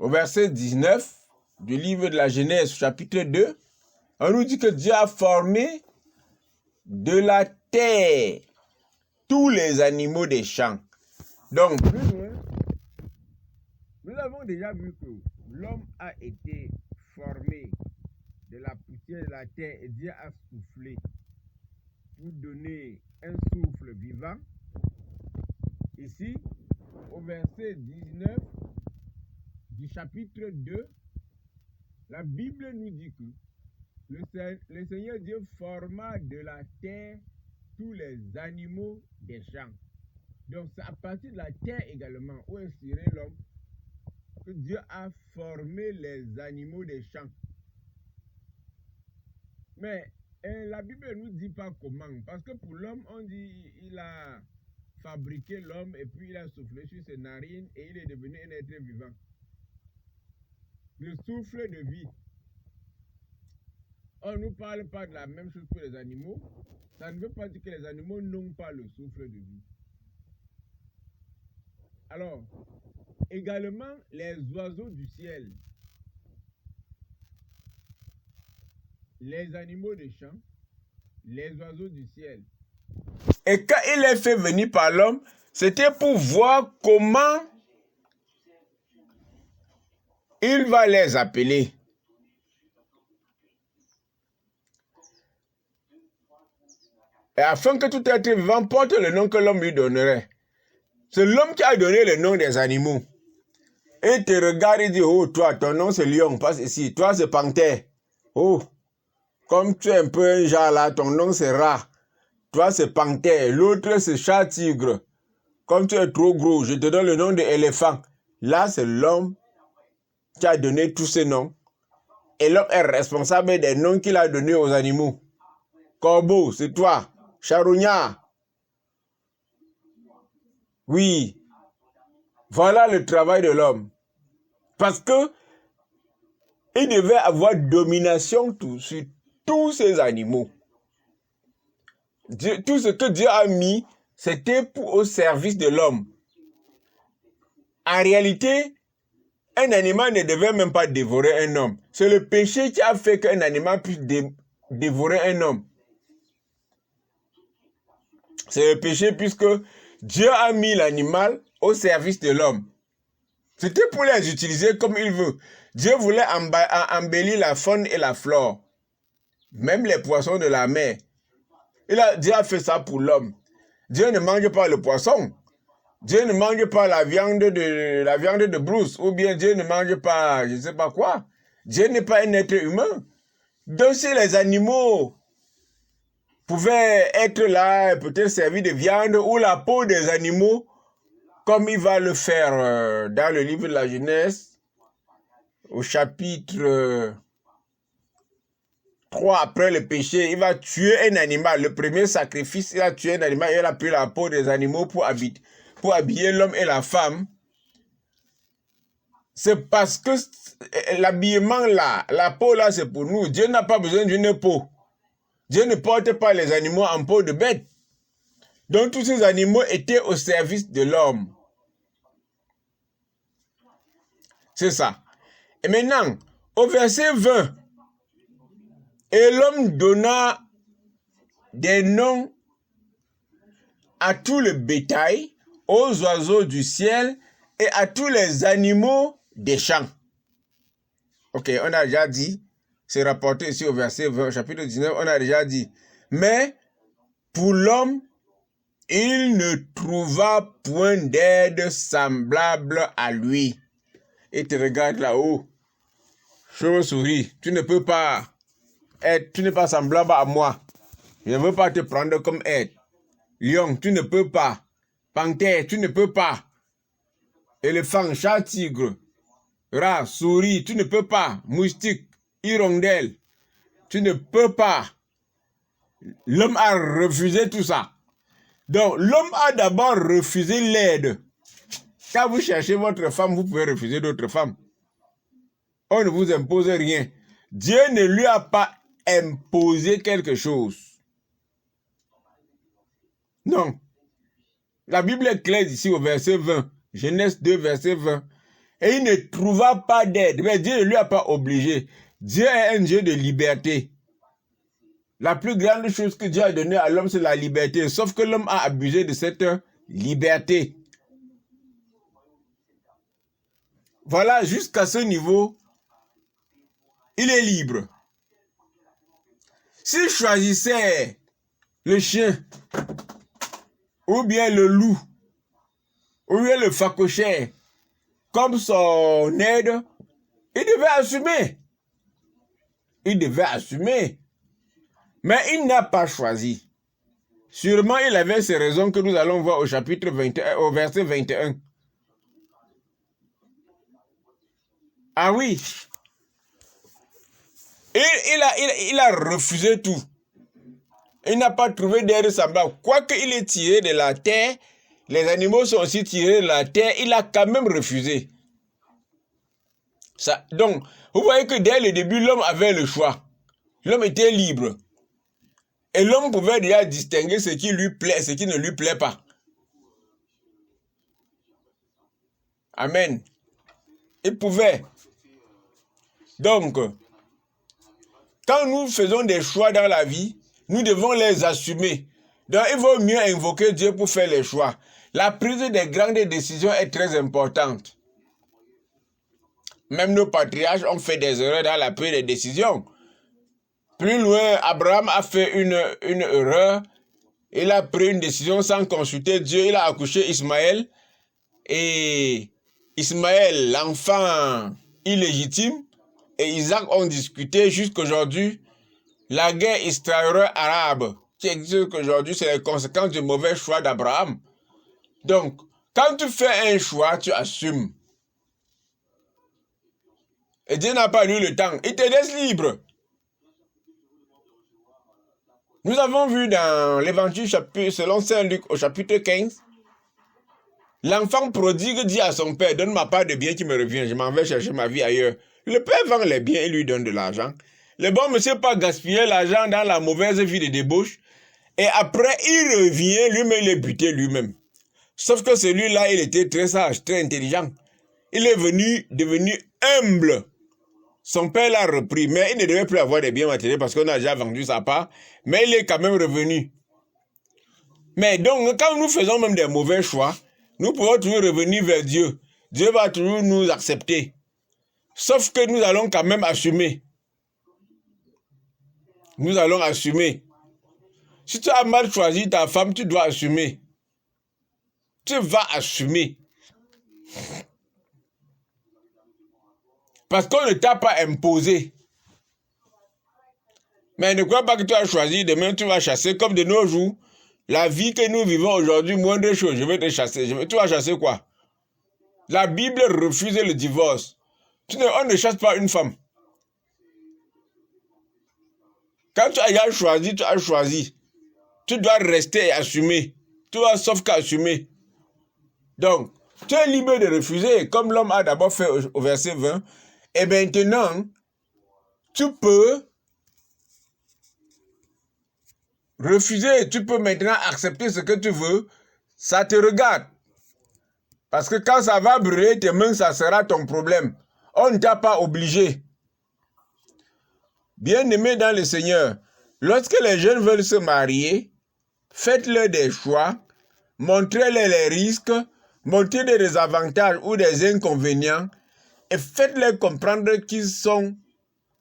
au verset 19 du livre de la Genèse, chapitre 2, on nous dit que Dieu a formé de la terre tous les animaux des champs. Donc, nous avons déjà vu que l'homme a été formé de la poussière de la terre et Dieu a soufflé pour donner un souffle vivant. Ici, au verset 19 du chapitre 2, la Bible nous dit que le Seigneur Dieu forma de la terre tous les animaux des champs. Donc c'est à partir de la terre également, où inspirait l'homme, que Dieu a formé les animaux des champs. Mais la Bible ne nous dit pas comment, parce que pour l'homme, on dit il a fabriqué l'homme et puis il a soufflé sur ses narines et il est devenu un être vivant. Le souffle de vie. On ne nous parle pas de la même chose que les animaux. Ça ne veut pas dire que les animaux n'ont pas le souffle de vie. Alors, également, les oiseaux du ciel, les animaux des champs, les oiseaux du ciel. Et quand il est fait venir par l'homme, c'était pour voir comment il va les appeler. Et afin que tout être vivant porte le nom que l'homme lui donnerait. C'est l'homme qui a donné le nom des animaux. Et il te regarde et dit, oh, toi, ton nom c'est lion, passe ici. Toi, c'est panthère. Oh, comme tu es un peu un genre là, ton nom c'est rat. Toi, c'est panthère. L'autre, c'est chat-tigre. Comme tu es trop gros, je te donne le nom d'éléphant. Là, c'est l'homme qui a donné tous ces noms. Et l'homme est responsable des noms qu'il a donnés aux animaux. Corbeau, c'est toi. Charognard. Oui. Voilà le travail de l'homme. Parce que il devait avoir domination sur tous ces animaux. Tout ce que Dieu a mis, c'était au service de l'homme. En réalité, un animal ne devait même pas dévorer un homme. C'est le péché qui a fait qu'un animal puisse dévorer un homme. C'est le péché puisque Dieu a mis l'animal au service de l'homme. C'était pour les utiliser comme il veut. Dieu voulait embellir la faune et la flore. Même les poissons de la mer. Dieu a fait ça pour l'homme. Dieu ne mange pas le poisson. Dieu ne mange pas la viande de brousse. Ou bien Dieu ne mange pas je ne sais pas quoi. Dieu n'est pas un être humain. Donc si les animaux pouvaient être là, peut-être servir de viande ou la peau des animaux, comme il va le faire dans le livre de la Genèse, au chapitre 3, après le péché, il va tuer un animal. Le premier sacrifice, il a tué un animal, il a pris la peau des animaux pour habiller l'homme et la femme. C'est parce que l'habillement là, la peau là, c'est pour nous. Dieu n'a pas besoin d'une peau. Dieu ne porte pas les animaux en peau de bête. Donc tous ces animaux étaient au service de l'homme. C'est ça. Et maintenant, au verset 20, et l'homme donna des noms à tout le bétail, aux oiseaux du ciel et à tous les animaux des champs. Ok, on a déjà dit, c'est rapporté ici au verset 20, au chapitre 19, on a déjà dit. Mais pour l'homme, il ne trouva point d'aide semblable à lui. Et te regarde là-haut. Chauve-souris, tu ne peux pas tu n'es pas semblable à moi. Je ne veux pas te prendre comme aide. Lion, tu ne peux pas. Panthère, tu ne peux pas. Éléphant, chat, tigre, rat, souris, tu ne peux pas. Moustique, hirondelle, tu ne peux pas. L'homme a refusé tout ça. Donc, l'homme a d'abord refusé l'aide. Quand vous cherchez votre femme, vous pouvez refuser d'autres femmes. On ne vous impose rien. Dieu ne lui a pas imposé quelque chose. Non. La Bible est claire ici au verset 20. Genèse 2, verset 20. et il ne trouva pas d'aide. Mais Dieu ne lui a pas obligé. Dieu est un Dieu de liberté. La plus grande chose que Dieu a donnée à l'homme, c'est la liberté. Sauf que l'homme a abusé de cette liberté. Voilà, jusqu'à ce niveau, il est libre. S'il choisissait le chien, ou bien le loup, ou bien le phacochère, comme son aide, il devait assumer. Il devait assumer. Mais il n'a pas choisi. Sûrement, il avait ses raisons que nous allons voir au chapitre 21, au verset 21. Ah oui. Il a refusé tout. Il n'a pas trouvé d'aide semblable. Quoique il est tiré de la terre, les animaux sont aussi tirés de la terre, il a quand même refusé. Ça, donc, vous voyez que dès le début, l'homme avait le choix. L'homme était libre. Et l'homme pouvait déjà distinguer ce qui lui plaît et ce qui ne lui plaît pas. Amen. Il pouvait. Donc, quand nous faisons des choix dans la vie, nous devons les assumer. Donc, il vaut mieux invoquer Dieu pour faire les choix. La prise des grandes décisions est très importante. Même nos patriarches ont fait des erreurs dans la prise des décisions. Plus loin, Abraham a fait une erreur. Il a pris une décision sans consulter Dieu. Il a accouché Ismaël. Et Ismaël, l'enfant illégitime, et Isaac ont discuté jusqu'aujourd'hui. La guerre israélo-arabe qui existe aujourd'hui, c'est les conséquences du mauvais choix d'Abraham. Donc, quand tu fais un choix, tu assumes. Et Dieu n'a pas eu le temps. Il te laisse libre. Nous avons vu dans l'évangile selon Saint Luc au chapitre 15, l'enfant prodigue dit à son père, donne ma part de bien qui me revient, je m'en vais chercher ma vie ailleurs. Le père vend les biens et lui donne de l'argent. Le bon monsieur pas gaspiller l'argent dans la mauvaise vie de débauche. Et après, il revient, lui-même, il est buté lui-même. Sauf que celui-là, il était très sage, très intelligent. Il est devenu humble. Son père l'a repris, mais il ne devait plus avoir des biens matériels parce qu'on a déjà vendu sa part. Mais il est quand même revenu. Mais donc, quand nous faisons même des mauvais choix, nous pouvons toujours revenir vers Dieu. Dieu va toujours nous accepter. Sauf que nous allons quand même assumer. Nous allons assumer. Si tu as mal choisi ta femme, tu dois assumer. Tu vas assumer. Parce qu'on ne t'a pas imposé. Mais ne crois pas que tu as choisi, demain tu vas chasser comme de nos jours. La vie que nous vivons aujourd'hui, moindre chose, je vais te chasser. Tu vas chasser quoi? La Bible refuse le divorce. On ne chasse pas une femme. Quand tu as choisi, tu as choisi. Tu dois rester et assumer. Tu vas sauf qu'assumer. Donc, tu es libre de refuser, comme l'homme a d'abord fait au verset 20. Et maintenant, tu peux refuser. Tu peux maintenant accepter ce que tu veux. Ça te regarde. Parce que quand ça va brûler tes mains, ça sera ton problème. On ne t'a pas obligé. Bien-aimés dans le Seigneur, lorsque les jeunes veulent se marier, faites-leur des choix, montrez-leur les risques, montrez-leur des avantages ou des inconvénients et faites-leur comprendre qu'ils sont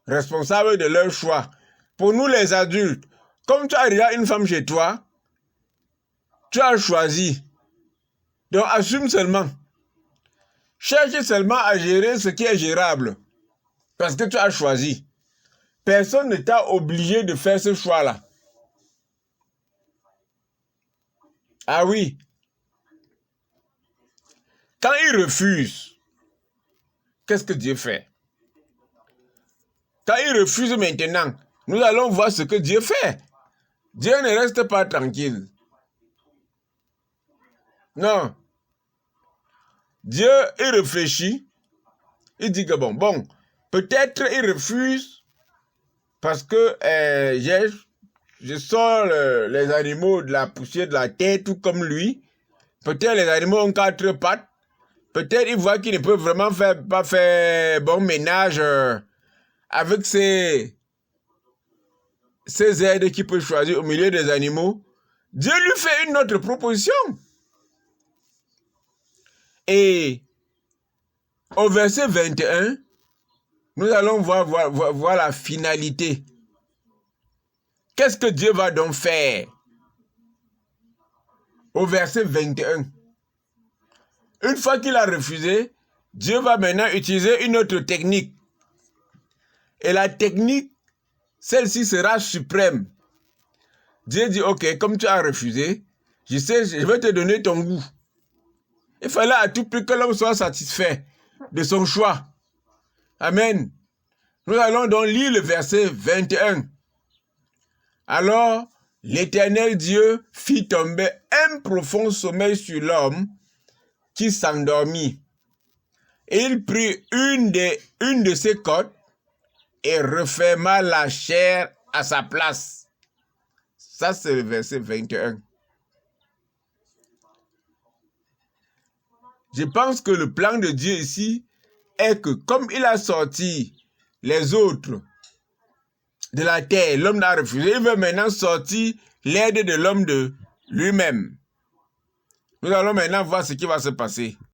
responsables de leurs choix. Pour nous les adultes, comme tu as déjà une femme chez toi, tu as choisi. Donc assume seulement. Cherche seulement à gérer ce qui est gérable. Parce que tu as choisi. Personne ne t'a obligé de faire ce choix-là. Ah oui. Quand il refuse, qu'est-ce que Dieu fait? Quand il refuse maintenant, nous allons voir ce que Dieu fait. Dieu ne reste pas tranquille. Non. Dieu, il réfléchit. Il dit que bon, peut-être il refuse parce que je sors les animaux de la poussière de la terre tout comme lui. Peut-être les animaux ont 4 pattes. peut-être il voit qu'il ne peut vraiment pas faire bon ménage avec ces aides qu'il peut choisir au milieu des animaux. Dieu lui fait une autre proposition. Et au verset 21, nous allons voir la finalité. Qu'est-ce que Dieu va donc faire? Au verset 21. Une fois qu'il a refusé, Dieu va maintenant utiliser une autre technique. Et la technique, celle-ci sera suprême. Dieu dit, ok, comme tu as refusé, je vais te donner ton goût. Il fallait à tout prix que l'homme soit satisfait de son choix. Amen. Nous allons donc lire le verset 21. Alors, l'Éternel Dieu fit tomber un profond sommeil sur l'homme qui s'endormit. Et il prit une de ses côtes et referma la chair à sa place. Ça, c'est le verset 21. Je pense que le plan de Dieu ici est que comme il a sorti les autres de la terre, l'homme a refusé, il veut maintenant sortir l'aide de l'homme de lui-même. Nous allons maintenant voir ce qui va se passer.